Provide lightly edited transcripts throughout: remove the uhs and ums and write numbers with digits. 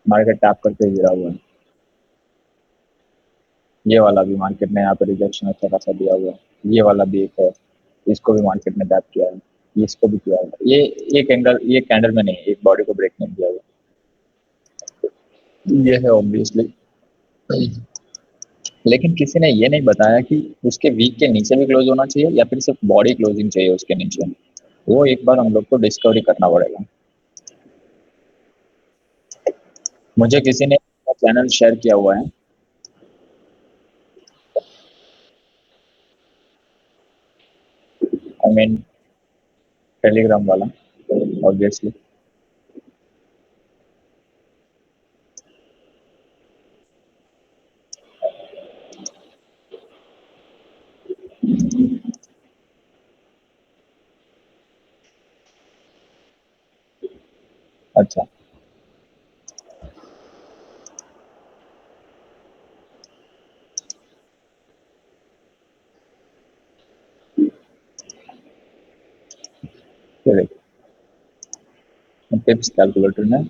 Market tap करके गिरा हुआ है। ये वाला भी मार्केट ने यहाँ पे रिजेक्शन अच्छा खासा दिया हुआ है। ये वाला भी एक है, इसको भी मार्केट ने टैप किया है, इसको भी किया है। ये एक कैंडल, ये कैंडल में नहीं, एक बॉडी को ब्रेक नहीं किया हुआ। ये है ऑब्वियसली। लेकिन किसी ने ये नहीं बताया कि उसके वीक के नीचे भी क्लोज होना चाहिए या फिर सिर्फ बॉडी क्लोजिंग चाहिए उसके नीचे। वो एक बार हम लोग को डिस्कवरी करना पड़ेगा। मुझे किसी ने चैनल शेयर किया हुआ है। आई मीन टेलीग्राम वाला, ऑब्वियसली। अच्छा, चलिए। टिप्स कैलकुलेटर में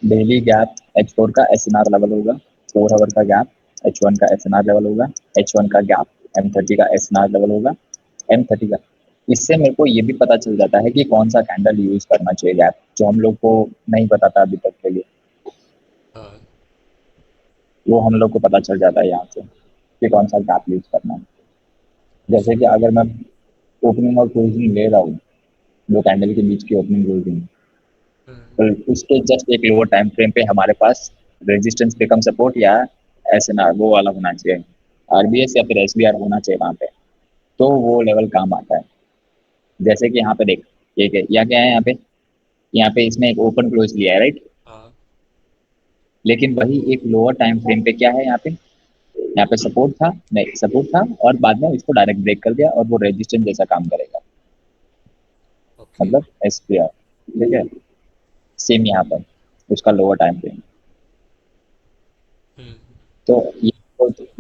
डेली गैप H4 का SNR लेवल होगा, 4 आवर का गैप H1 का SNR लेवल होगा, H1 का गैप M30 का SNR लेवल होगा, M30 का। इससे मेरे को ये भी पता चल जाता है कि कौन सा कैंडल यूज करना चाहिए गैप, जो हम लोग को नहीं पता था अभी तक के लिए। हाँ। वो हम लोग को पता चल जाता है यहाँ से कि कौन सा गैप यूज करना है। जैसे कि अगर मैं ओपनिंग और क्लोजिंग ले रहा हूँ, दो कैंडल के बीच की ओपनिंग क्लोजिंग, हम्म। तो उसके जस्ट एक लोअर टाइम फ्रेम पे हमारे पास रेजिस्टेंस बिकम सपोर्ट या SNR वो वाला होना चाहिए, RBS या फिर SBR होना चाहिए वहाँ पे, तो वो लेवल काम आता है। जैसे कि यहाँ पे देख, ठीक है, या क्या है यहाँ पे इसने एक ओपन क्लोज लिया है, राइट। हाँ। लेकिन वही एक लोअर टाइम फ्रेम पे क्या है, यहाँ पे सपोर्ट था, नहीं सपोर्ट था, और बाद में इसको डायरेक्ट ब्रेक कर दिया और वो रेजिस्टेंस जैसा काम करेगा, ओके। मतलब SBR। ठीक है, सेम यहाँ पर उसका लोअर टाइम फ्रेम। हम्म। तो ये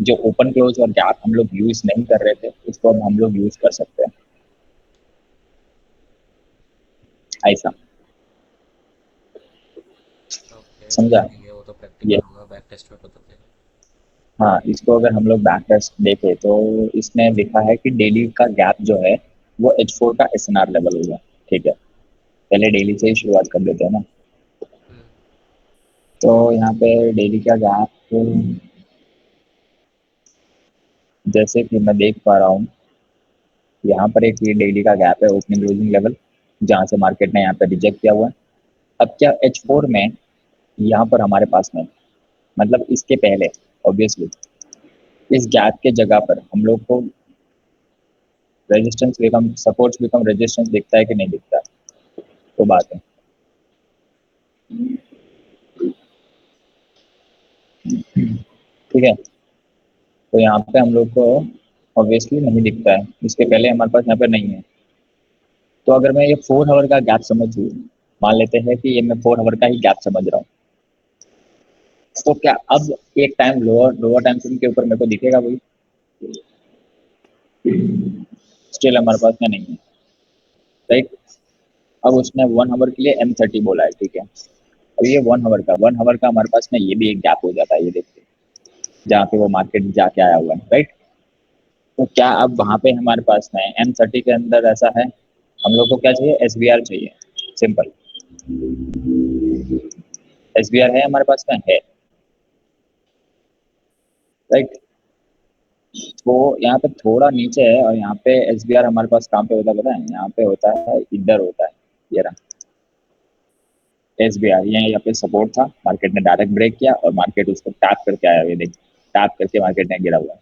जो ओपन क्लोज और गैप हम लोग यूज नहीं कर रहे थे, इसको अब हम लोग यूज कर सकते हैं, ऐसा। ओके, समझा। देखेंगे वो तो, प्रैक्टिस ये, करूंगा, बैक टेस्ट में पता चलेगा। हाँ, इसको अगर हम लोग बैक टेस्ट देखें तो इसने लिखा है कि डेली का गैप जो है वो H4 का SNR लेवल होगा। ठीक है, पहले डेली से ही शुरुआत कर देते हैं ना। हम्म। तो यहाँ पे डेली का गैप, जैसे कि मैं देख पा रहा हूँ, यहाँ पर एक ये डेली का गैप है, ओपनिंग क्लोजिंग लेवल, जहाँ से मार्केट ने यहाँ पे रिजेक्ट किया हुआ है। अब क्या H4 में यहाँ पर हमारे पास में, मतलब इसके पहले, ऑब्वियसली इस गैप के जगह पर हम लोग को resistance become supports become resistance दिखता है कि नहीं दिखता है, तो बात है। ठीक है, तो यहाँ पे हम लोग को ऑब्वियसली नहीं दिखता है, इसके पहले हमारे पास यहाँ पे नहीं है। तो अगर मैं ये 4 आवर का गैप समझ लूँ, मान लेते हैं कि ये मैं 4 आवर का ही गैप समझ रहा हूँ, तो क्या अब एक time lower lower time frame के ऊपर मेरे को दिखेगा वही? स्टिल हमारे पास में नहीं है, राइट। अब उसने 1 आवर के लिए M30 बोला है, ठीक है। अब ये 1 आवर का हमारे पास में ये भी एक गैप हो जाता है, ये देखते हैं जहाँ पे वो मार्केट जाके आया हुआ है, राइट। तो क्या अब वहाँ पे हमारे पास में M30 के अंदर ऐसा है, हम लोग को क्या चाहिए, SBR चाहिए, सिंपल। SBR है हमारे पास में, है, राइट। तो यहाँ पे थोड़ा नीचे है, और यहाँ पे SBR हमारे पास कहाँ पे होता है पता है, यहाँ पे होता है, इधर होता है, ये रहा SBR। ये यहाँ पे सपोर्ट था, मार्केट ने डायरेक्ट ब्रेक किया और मार्केट उसको टैप करके आया, ये देखिए, टैप करके मार्केट ने गिरा हुआ है,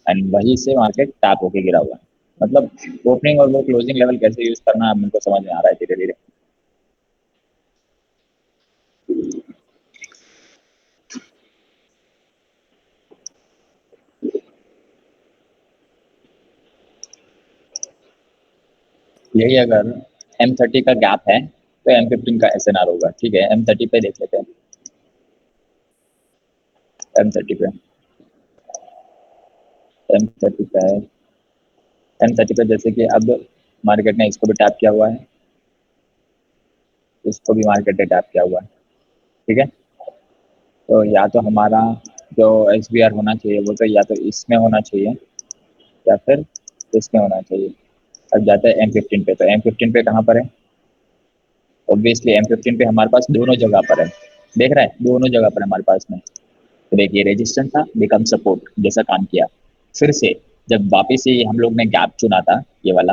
एंड वहीं से मार्केट टैप होके गिरा हुआ है। मतलब ओपनिंग और वो क्लोजिंग लेवल कैसे यूज करना है हमको समझ में आ रहा है धीरे धीरे। यही अगर M30 का गैप है तो M15 का SNR होगा, ठीक है। M30 पे देख लेते हैं, M30 पे, M30 पे है, M30 पे जैसे कि अब मार्केट ने इसको भी टैप किया हुआ है, इसको भी मार्केट ने टैप किया हुआ है, ठीक है। तो या तो हमारा जो SBR होना चाहिए वो तो या तो इसमें होना चाहिए या फिर इसमें होना चाहिए। अब जाते हैं M15 पे। तो M15 पे कहाँ पर है? ऑब्वियसली M15 पे हमारे पास दोनों जगह पर है। देख रहा है, दोनों जगह पर हमारे पास में। तो देखिए, रेजिस्टेंस था, बिकम सपोर्ट जैसा काम किया। फिर से जब वापिस से हम लोग ने गैप चुना था, ये वाला,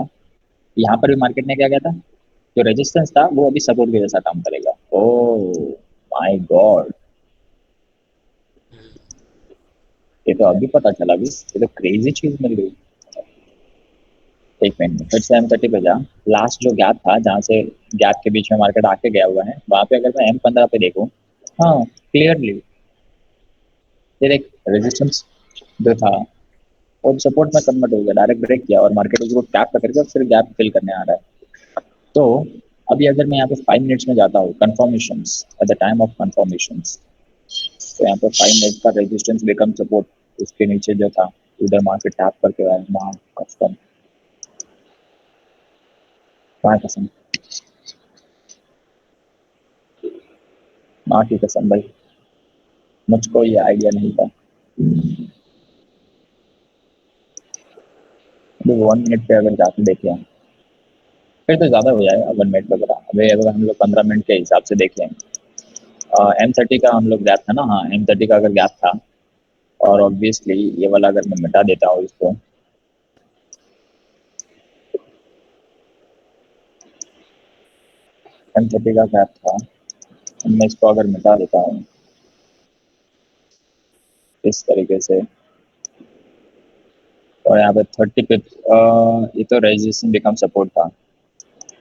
यहाँ पर भी मार्केट ने क्या किया था, जो रेजिस्टेंस था वो अभी सपोर्ट के जैसा काम करेगा। ओह माय गॉड, ये तो अभी पता चला। अभी ये तो क्रेजी चीज मिल गई। एक मिनट, फिर से M30 पे जा। लास्ट जो गैप था, जहाँ से गैप के बीच में मार्केट आके गया हुआ है, वहां पे अगर मैं M15 पे देखूं, हाँ क्लियरली ये देख, रेजिस्टेंस जो था और सपोर्ट में कन्वर्ट हो गया, डायरेक्ट ब्रेक किया और मार्केट उसको टैप करके फिर गैप फिल करने आ रहा है। तो अभी अगर मैं यहाँ पे 5 मिनट्स में जाता हूँ, confirmation at the time of confirmation, तो यहाँ पे 5 मिनट का रेजिस्टेंस बिकम सपोर्ट, उसके नीचे जो था उधर मार्केट टैप करके आया, वहाँ कस्टम कहाँ कसम, माँ की कसम भाई, मुझको ये आइडिया नहीं था। अभी 1 मिनट पे अगर जाके देखें, फिर तो ज़्यादा हो जाएगा 1 मिनट वगैरह। अभी अगर हम लोग 15 मिनट के हिसाब से देखें, M30 का हम लोग गैप था ना, हाँ M30 का अगर गैप था, और ऑब्वियसली ये वाला अगर मैं मिटा देता हूँ इसको, M30 का गैप था, मैं इसको अगर मिटा देता हूँ इस तरीके से, और यहाँ पे 30 पिप्स, ये तो रेजिस्टेंस बिकम सपोर्ट था,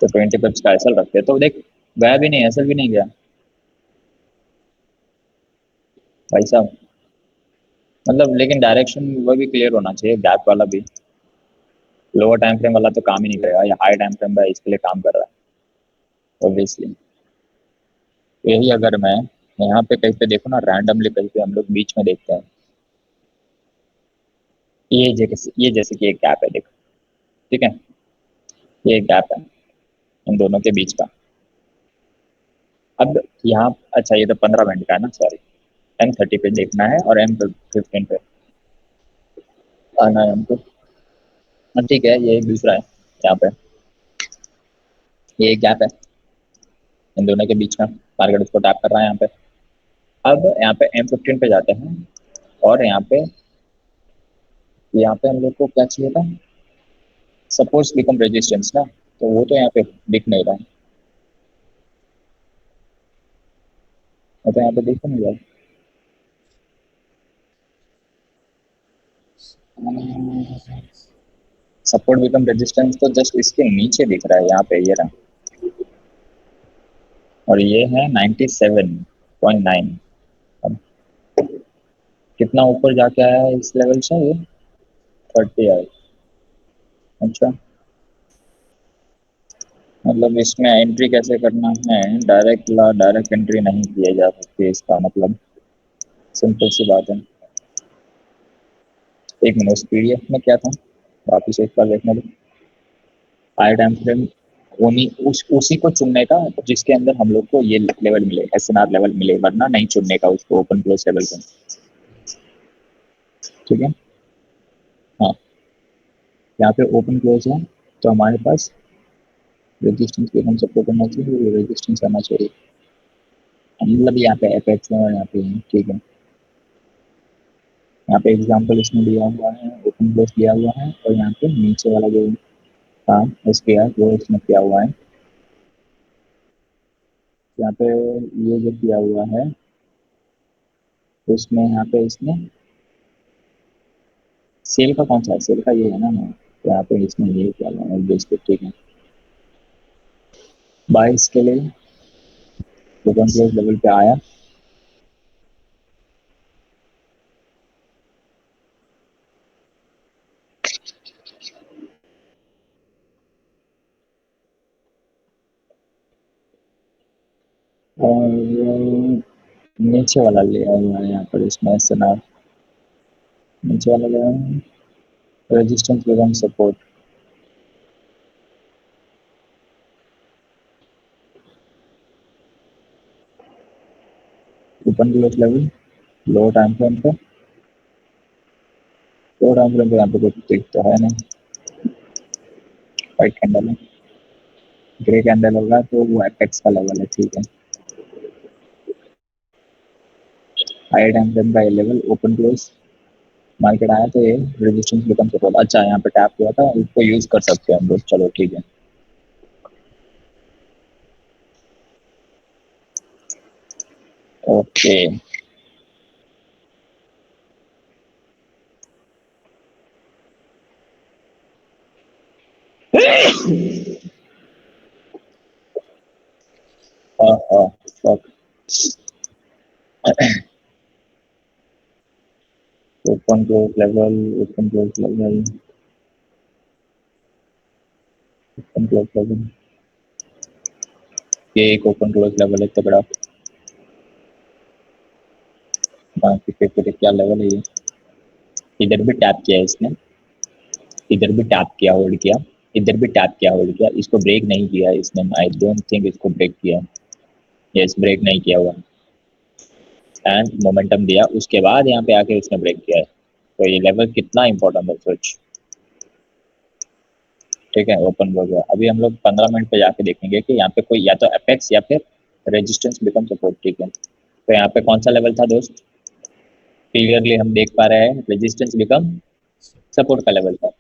तो 20 पिप्स का एसएल रखते, तो देख गया भी नहीं, एसएल भी नहीं गया भाई साहब। मतलब लेकिन डायरेक्शन वो भी क्लियर होना चाहिए, गैप वाला भी। लोअर टाइम फ्रेम वाला तो काम ही नहीं करेगा, या हाई टाइम फ्रेम है इसके लिए काम कर रहा है ऑब्वियसली। यही अगर मैं यहाँ पे कहीं पे देखो ना, रैंडमली कहीं पे हम लोग बीच में देखते हैं, ये जैसे कि एक गैप है देखो, ठीक है, ये एक गैप है इन दोनों के बीच का। अब यहाँ, अच्छा ये तो 15 मिनट का है ना, सॉरी, M30 पे देखना है और M15 पे आना है हमको। हाँ, ठीक है, ये एक दूसरा है यहाँ पे, ये एक गैप है इन दोनों के बीच का, मार्केट उसको टैप कर रहा है यहाँ पे। अब यहाँ पे M15 पे जाते हैं, और यहाँ पे हम लोग को क्या चाहिए था, सपोर्ट्स बिकम रेजिस्टेंस ना, तो वो तो यहाँ पे दिख नहीं रहा है, वो तो यहाँ पे दिख नहीं रहा है। सपोर्ट बिकम रेजिस्टेंस तो जस्ट इसके नीचे दिख रहा है, यहाँ पे ये रहा, और ये है 97.9। अब कितना ऊपर जाके आया है इस लेवल से, ये 30 आया। अच्छा, मतलब इसमें एंट्री कैसे करना है, डायरेक्ट एंट्री नहीं किया जा सकती, इसका मतलब सिंपल सी बात है। एक मिनट, उस PDF में क्या था, वापिस एक बार देखने दो। हाई टाइम फ्रेम उसी को चुनने का जिसके अंदर हम लोग को ये लेवल मिले, SNR लेवल मिले, वरना नहीं चुनने का उसको ओपन क्लोज लेवल को। ठीक है, हाँ, यहाँ पे ओपन क्लोज है, तो हमारे पास रेजिस्टेंस पे हम सबको करना चाहिए, रेजिस्टेंस आना चाहिए, मतलब यहाँ पे एपेक्स है और यहाँ पे है, ठीक है। यहाँ पे एग्जांपल इसमें दिया हुआ है, ओपन क्लोज दिया हुआ है, और यहाँ पे नीचे वाला जो था SPR वो इसमें किया हुआ है। यहाँ पे ये जो किया हुआ है, तो इसमें यहाँ पे इसमें सेल का कौन सा है, सेल का ये है ना, तो यहाँ पे इसमें ये किया हुआ है बेस पे, ठीक है। बाइस के लिए ओपन क्लोज लेवल पे आया, और नीचे वाला लिया हुआ है यहाँ पर इसमें SNR, नीचे वाला लिया हुआ है resistance become support. Open close level low time frame पे, लो टाइम फ्रेम पे यहाँ पे कुछ दिख तो है नहीं, वाइट कैंडल है, ग्रे कैंडल होगा तो वो एपेक्स का लेवल है, ठीक है। हाई टाइम फ्रेम का ये लेवल ओपन क्लोज मार्केट आया तो ये रेजिस्टेंस बिकम सपोर्ट, अच्छा यहाँ पे टैप हुआ था, इसको यूज कर सकते हैं हम लोग, चलो ठीक है। Okay open close level, open close level, open close level, ये एक ओपन क्लोज लेवल है तगड़ा, बाकी पे क्या लेवल है ये, इधर भी टैप किया है इसने, इधर भी टैप किया होल्ड किया, इधर भी टैप किया होल्ड किया, इसको ब्रेक नहीं किया इसने, आई डोंट थिंक इसको ब्रेक किया, यस ब्रेक नहीं किया हुआ, एंड मोमेंटम दिया, उसके बाद यहाँ पे आके उसने ब्रेक किया है, तो ये लेवल कितना इंपॉर्टेंट है सोच, ठीक है। ओपन हो गया, अभी हम लोग 15 मिनट पे जाके देखेंगे कि यहाँ पे कोई या तो एपेक्स या फिर रेजिस्टेंस बिकम सपोर्ट, ठीक है। तो यहाँ पे कौन सा लेवल था दोस्त, क्लियरली हम देख पा रहे हैं रेजिस्टेंस बिकम सपोर्ट का लेवल था,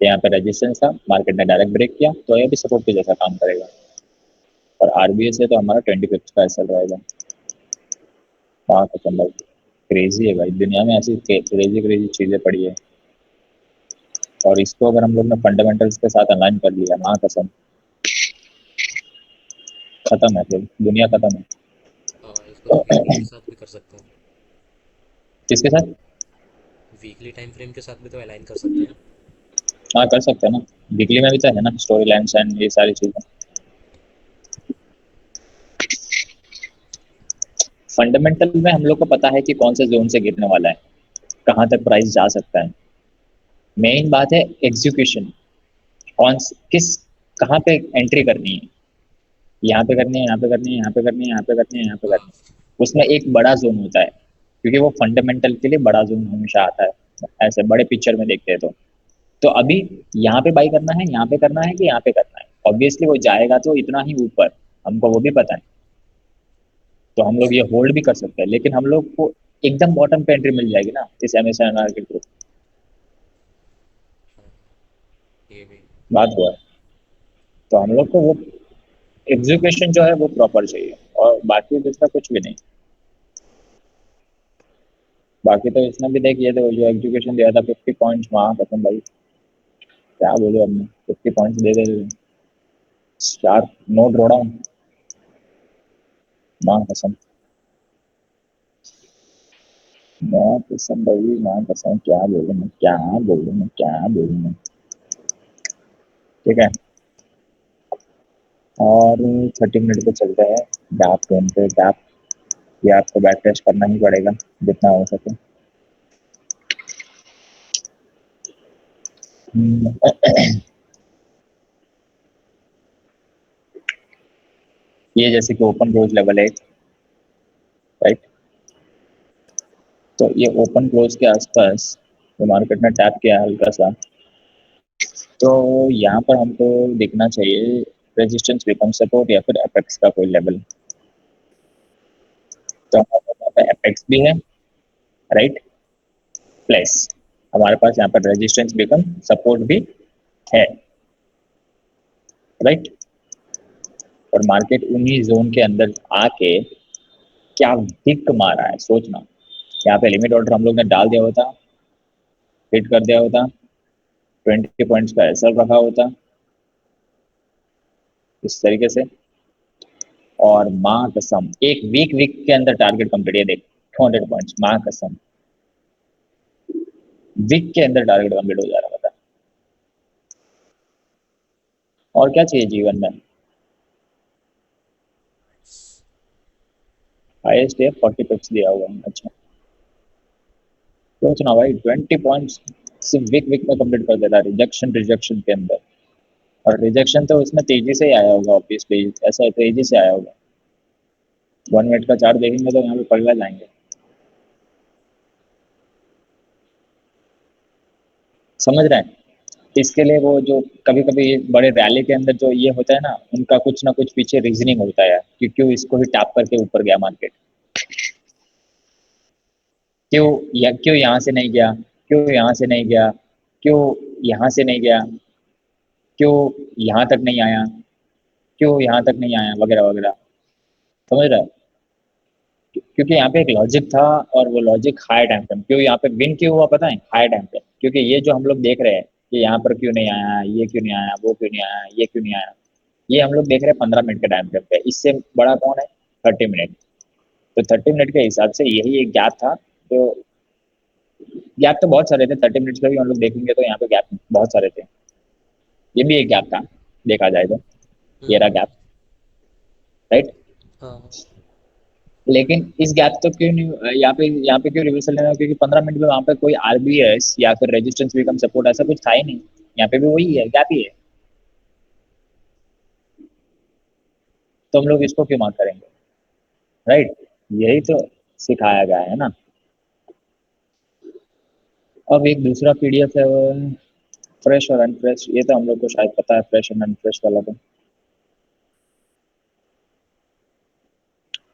यहाँ पे रेजिस्टेंस था, मार्केट ने डायरेक्ट ब्रेक किया, तो ये भी सपोर्ट के जैसा काम करेगा, और आरबीएस है तो हमारा 25 का एसएल रहेगा। हाँ खत्म भाई, क्रेजी है भाई, दुनिया में ऐसी क्रेजी क्रेजी चीजें पड़ी है, और इसको अगर हम लोग ने फंडामेंटल्स के साथ अलाइन कर लिया, माँ कसम खत्म है, फिर दुनिया खत्म है। हाँ, इसको तो वीकली के साथ भी कर सकते हैं। किसके साथ? वीकली टाइम फ्रेम के साथ भी तो अलाइन कर सकते हैं। हाँ कर सकते हैं ना, वीकली में भी तो है ना स्टोरी लाइन्स एंड ये सारी चीजें। फंडामेंटल में हम लोग को पता है कि कौन से जोन से गिरने वाला है, कहाँ तक प्राइस जा सकता है, मेन बात है एग्जीक्यूशन, किस कहाँ पे एंट्री करनी है, यहाँ पे करनी है, यहाँ पे करनी है, यहाँ पे करनी है, यहाँ पे करनी है, यहाँ पे हाँ। करनी है, उसमें एक बड़ा जोन होता है, क्योंकि वो फंडामेंटल के लिए बड़ा जोन हमेशा आता है, ऐसे बड़े पिक्चर में देखते हैं तो अभी यहाँ पे बाई करना है, यहाँ पे करना है कि यहाँ पे करना है, ऑब्वियसली वो जाएगा तो इतना ही ऊपर, हमको वो भी पता है, तो हम लोग ये अच्छा। होल्ड भी कर सकते हैं, लेकिन हम लोग को एकदम बॉटम पे एंट्री मिल जाएगी ना इस एमएसआईएमआर के थ्रू, हाँ, ये भी। बात हुआ है, तो हम लोग को वो एग्जीक्यूशन जो है वो प्रॉपर चाहिए, और बाकी दूसरा कुछ भी नहीं, बाकी तो इसने भी देखिए तो जो एग्जीक्यूशन दिया था 50 पॉइंट्स, वहाँ खत्म भाई, क्या बोलो, हमने 50 पॉइंट्स दे दे, शार्प नो ड्रॉ डाउन, माँ कसम, मैं कसम भाई, माँ कसम, क्या बोलूँ मैं, क्या बोलूँ मैं, क्या बोलूँ मैं, ठीक है। और 30 मिनट पे चलते हैं डैप जोन पे, डैप ये आपको बैक टेस्ट करना ही पड़ेगा जितना हो सके। ये जैसे कि ओपन क्लोज लेवल है, राइट, तो ये ओपन क्लोज के आसपास तो मार्केट ने टैप किया हल्का सा, तो यहाँ पर हमको देखना चाहिए रेजिस्टेंस बिकम सपोर्ट या फिर एपेक्स का कोई लेवल, तो हमारे पास यहाँ पे एपेक्स भी है, राइट, प्लस हमारे पास यहाँ पर रेजिस्टेंस बिकम सपोर्ट भी है, राइट, और मार्केट उन्हीं जोन के अंदर आके क्या दिक मारा है सोचना, यहाँ पे लिमिट ऑर्डर हम लोग ने डाल दिया होता, हिट कर दिया होता, 20 पॉइंट्स का एसएल रखा होता इस तरीके से, और माँ कसम एक वीक के अंदर टारगेट कंप्लीट, है देख 200 पॉइंट्स, माँ कसम वीक के अंदर टारगेट कंप्लीट हो जा रहा था, और क्या चाहिए जीवन में, हाईएस्ट है 40 पिप्स दिया हुआ है, अच्छा सोचना भाई 20 पॉइंट्स सिर्फ वीक में कंप्लीट कर देता, रिजेक्शन रिजेक्शन के अंदर, और रिजेक्शन तो उसमें तेजी से ही आया होगा, ऑब्वियसली ऐसा तेजी से आया होगा, 1 मिनट का चार्ट देखेंगे तो यहाँ पे पगला जाएंगे। समझ रहे हैं? इसके लिए वो जो कभी कभी बड़े रैली के अंदर जो ये होता है ना, उनका कुछ ना कुछ पीछे रीजनिंग होता है कि क्यों इसको ही टैप करके ऊपर गया मार्केट, क्यों या क्यों यहाँ से नहीं गया, क्यों यहाँ से नहीं गया, क्यों यहाँ से नहीं गया, क्यों यहाँ तक नहीं आया, क्यों यहाँ तक नहीं आया, वगैरह वगैरह। समझ रहे हैं? क्योंकि यहाँ पे एक लॉजिक था, और वो लॉजिक हाई टाइम फ्रेम, क्यों यहाँ पे विन क्यों हुआ पता है? हाई टाइम फ्रेम, क्योंकि ये जो हम लोग देख रहे हैं कि यहाँ पर क्यों नहीं आया, ये क्यों नहीं आया, वो क्यों नहीं आया, ये क्यों नहीं आया, ये हम लोग देख रहे हैं 15 मिनट के टाइम फ्रेम पे। इससे बड़ा कौन है? 30 मिनट। तो 30 मिनट के हिसाब से यही एक गैप था। तो गैप तो बहुत सारे थे, 30 मिनट का भी हम लोग देखेंगे तो यहाँ पे गैप बहुत सारे थे। ये भी एक गैप था, देखा जाए तो। ये रहा हम्म। Gap, right. हाँ। लेकिन इस गैप तो क्यों नहीं, यहाँ पे क्यों रिवर्सल लेना? क्योंकि 15 मिनट में वहाँ पे कोई आरबीएस या फिर रेजिस्टेंस बिकम सपोर्ट ऐसा कुछ था ही नहीं। यहाँ पे भी वही है, गैप ही है। तो हम लोग इसको क्यों मार्क करेंगे? राइट। यही तो सिखाया गया है ना। अब एक दूसरा पीडीएफ है, फ्रेश और अनफ्रेश। ये तो हम लोग को शायद पता है, फ्रेश एंड अनफ्रेश वाला तो।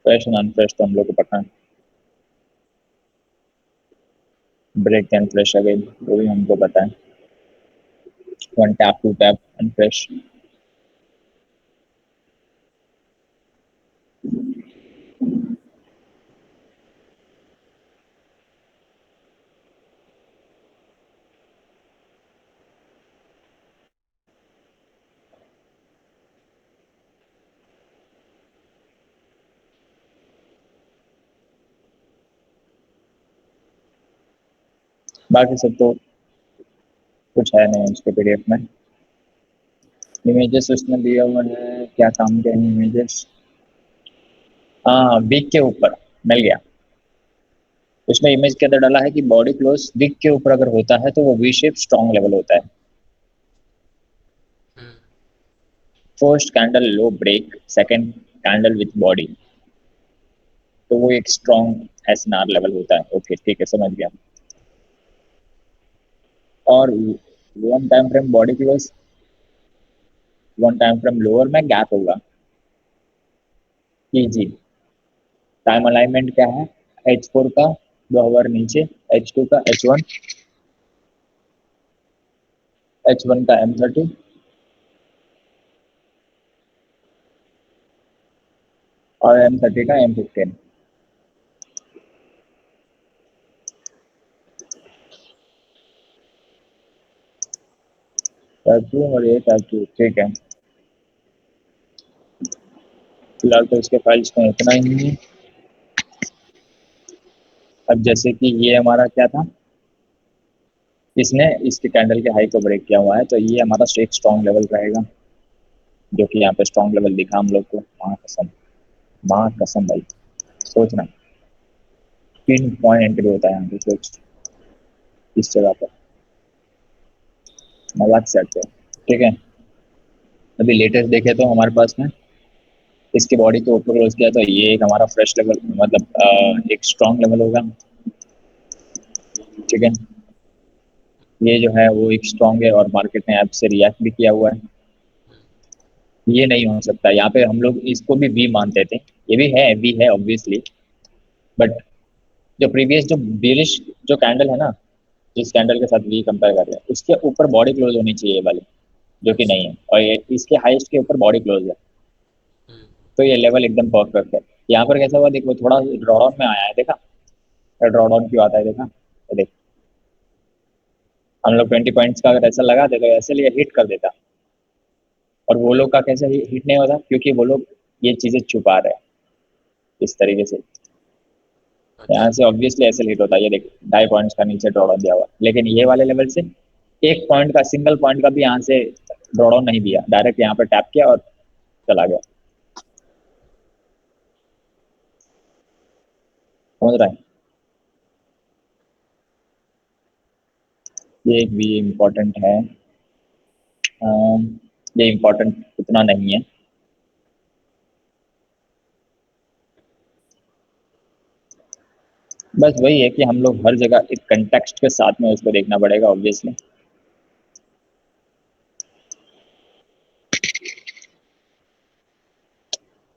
फ्रेश एंड अनफ्रेश तो हम लोग को पता है। ब्रेक एंड फ्रेश अगेन, वो भी हमको पता है। One tap, two tap, unfresh. बाकी सब तो कुछ है नहीं उसके पीडीएफ में। इमेजेस उसमें दिया हुआ है, क्या काम के हैं इमेजेस? हाँ, वीक के ऊपर मिल गया। उसमें इमेज के अंदर डाला है कि बॉडी क्लोज वीक के ऊपर अगर होता है तो वो वी शेप स्ट्रॉन्ग लेवल होता है। Hmm. First candle low break, second candle with body, तो वो एक स्ट्रॉन्ग एसएनआर लेवल होता है। ओके ठीक है, समझ गया। और one time frame body close, one time frame lower में गैप होगा। जी। टाइम अलाइनमेंट क्या है? H4 का 2 आवर नीचे, H2 का H1, H1 का M30, और M30 का M15। टैटू और ये टैटू, ठीक है। फिलहाल तो इसके फाइल्स में इतना ही है। अब जैसे कि ये हमारा क्या था, इसने इसके कैंडल के हाई को ब्रेक किया हुआ है, तो ये हमारा एक स्ट्रॉन्ग लेवल रहेगा, जो कि यहाँ पे स्ट्रॉन्ग लेवल दिखा हम लोग को। माँ कसम, माँ कसम भाई, सोचना। 3 पॉइंट एंट्री होता है यहाँ पे सोच, इस जगह पर। मजाक से हटते हैं, ठीक है। अभी लेटेस्ट देखे तो हमारे पास में इसके बॉडी के ऊपर क्लोज किया, तो ये एक हमारा फ्रेश लेवल, मतलब एक स्ट्रॉन्ग लेवल होगा, ठीक है। ये जो है वो एक स्ट्रॉन्ग है, और मार्केट ने ऐप से रिएक्ट भी किया हुआ है। ये नहीं हो सकता, यहाँ पे हम लोग इसको भी वी मानते थे। ये भी है, वी है ऑब्वियसली। बट जो प्रीवियस जो बेरिश जो कैंडल है ना, जिस कैंडल के साथ वी कंपेयर कर रहे हैं, उसके ऊपर बॉडी क्लोज होनी चाहिए ये वाली, जो कि अच्छा। नहीं है। और ये इसके हाईएस्ट के ऊपर बॉडी क्लोज है, हम्म। तो ये लेवल एकदम परफेक्ट है। यहाँ पर कैसा हुआ देखो, थोड़ा ड्रॉडाउन में आया है, देखा? ड्रॉडाउन क्यों आता है, देखा? ये देख, हम लोग 20 पॉइंट्स का अगर ऐसा लगा देते तो ऐसे लिए हिट कर देता। और वो लोग का कैसे हिट नहीं होता? क्योंकि वो लोग ये चीजें छुपा रहे हैं इस तरीके से। यहाँ अच्छा। से ऑब्वियसली ऐसे हिट होता है, ये देख, 2.5 पॉइंट्स का नीचे ड्रॉडाउन दिया हुआ, लेकिन ये वाले लेवल से 1 पॉइंट का, सिंगल पॉइंट का भी यहाँ से ड्रॉडाउन नहीं दिया, डायरेक्ट यहाँ पर टैप किया और चला गया। समझ रहा है? ये एक भी इम्पोर्टेंट है। ये इम्पोर्टेंट उतना नहीं है। बस वही है कि हम लोग हर जगह एक कंटेक्स्ट के साथ में उसको देखना पड़ेगा ऑब्वियसली।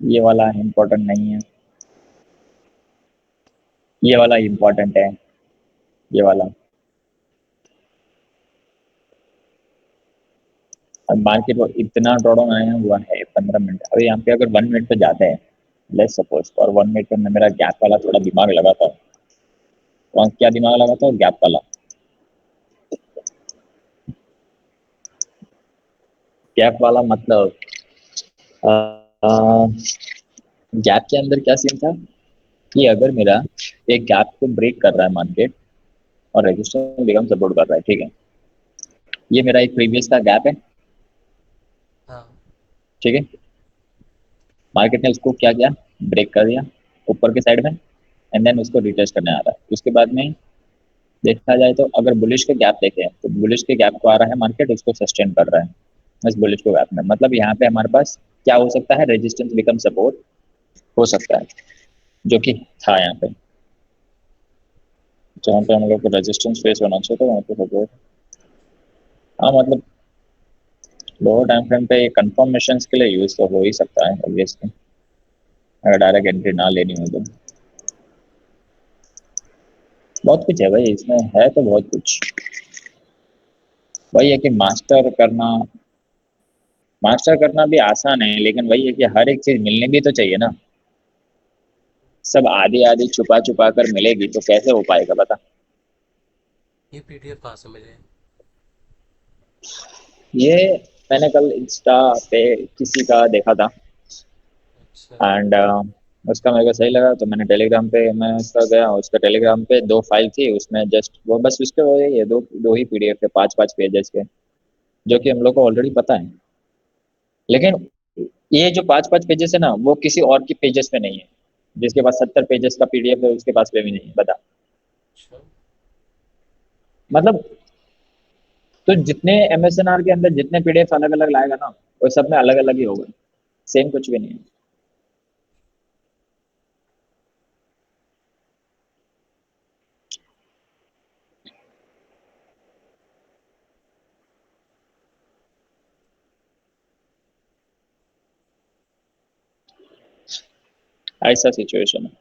ये वाला इम्पोर्टेंट नहीं है, ये वाला इम्पोर्टेंट है, ये वाला। अब मार्केट वो इतना ड्रॉडाउन आया हुआ है 15 मिनट, अभी यहाँ पे अगर 1 मिनट पे जाते हैं, लेट्स सपोज, और 1 मिनट पे मैं मेरा गैप वाला थोड़ा दिमाग लगाता हूँ। वहाँ क्या दिमाग लगाता हूँ? गैप वाला। गैप वाला मतलब गैप के अंदर क्या सीन था कि अगर मेरा एक गैप को ब्रेक कर रहा है मार्केट और रेजिस्टेंस बिकम सपोर्ट कर रहा है, ठीक है, ये मेरा एक प्रीवियस का गैप है, हाँ। ठीक है। मार्केट ने उसको क्या किया? ब्रेक कर दिया ऊपर के साइड में, एंड देन उसको रिटेस्ट करने आ रहा है। उसके बाद में देखा जाए तो अगर बुलिश के गैप देखें तो बुलिश के गैप को आ रहा है मार्केट, उसको सस्टेन कर रहा है इस बुलिश के गैप में। मतलब यहाँ पे हमारे पास क्या हो सकता है? रेजिस्टेंस बिकम सपोर्ट हो सकता है, जो कि था यहाँ पे। जहाँ पे हम लोग को रेजिस्टेंस फेस होना चाहिए था वहाँ पे सपोर्ट। हाँ मतलब लोअर टाइम फ्रेम पे कंफर्मेशन के लिए यूज तो हो ही सकता है ऑब्वियसली, अगर डायरेक्ट एंट्री ना लेनी हो तो। बहुत कुछ है भाई इसमें, है तो बहुत कुछ। वही है कि मास्टर करना भी आसान है, लेकिन वही है कि हर एक चीज मिलनी भी तो चाहिए ना। सब आधी आधी छुपा छुपा कर मिलेगी तो कैसे हो पाएगा बता। ये पीडीएफ कहाँ से मिले? ये मैंने कल इंस्टा पे किसी का देखा था, अच्छा। एंड उसका मेरे को सही लगा तो मैंने टेलीग्राम पे, मैं उसका गया, उसका टेलीग्राम पे 2 फाइल थी, उसमें जस्ट वो बस उसके वो ये दो दो ही पीडीएफ थे, 5-5 पेजेस के, जो कि हम लोग को ऑलरेडी पता है। लेकिन ये जो 5-5 पेजेस है ना, वो किसी और की पेजेस पे नहीं है। जिसके पास 70 पेजेस का पीडीएफ है उसके पास पे भी नहीं है, बता। अच्छा। मतलब तो जितने एमएसएनआर के अंदर जितने पीडीएफ अलग अलग लाएगा ना, वो सब में अलग अलग ही होगा, सेम कुछ भी नहीं है। ऐसा सिचुएशन है।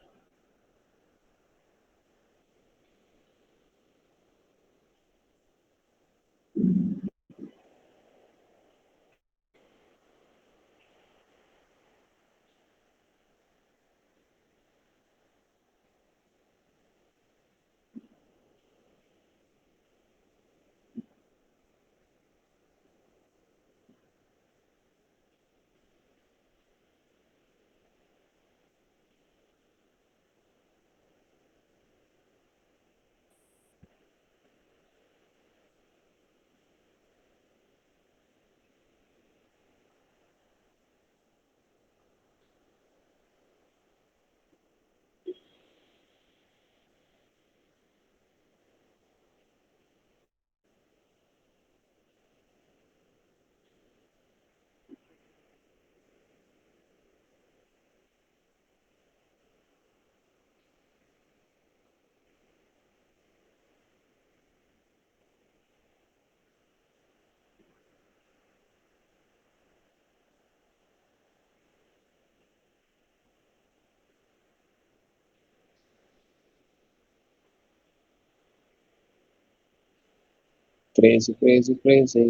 Crazy crazy crazy.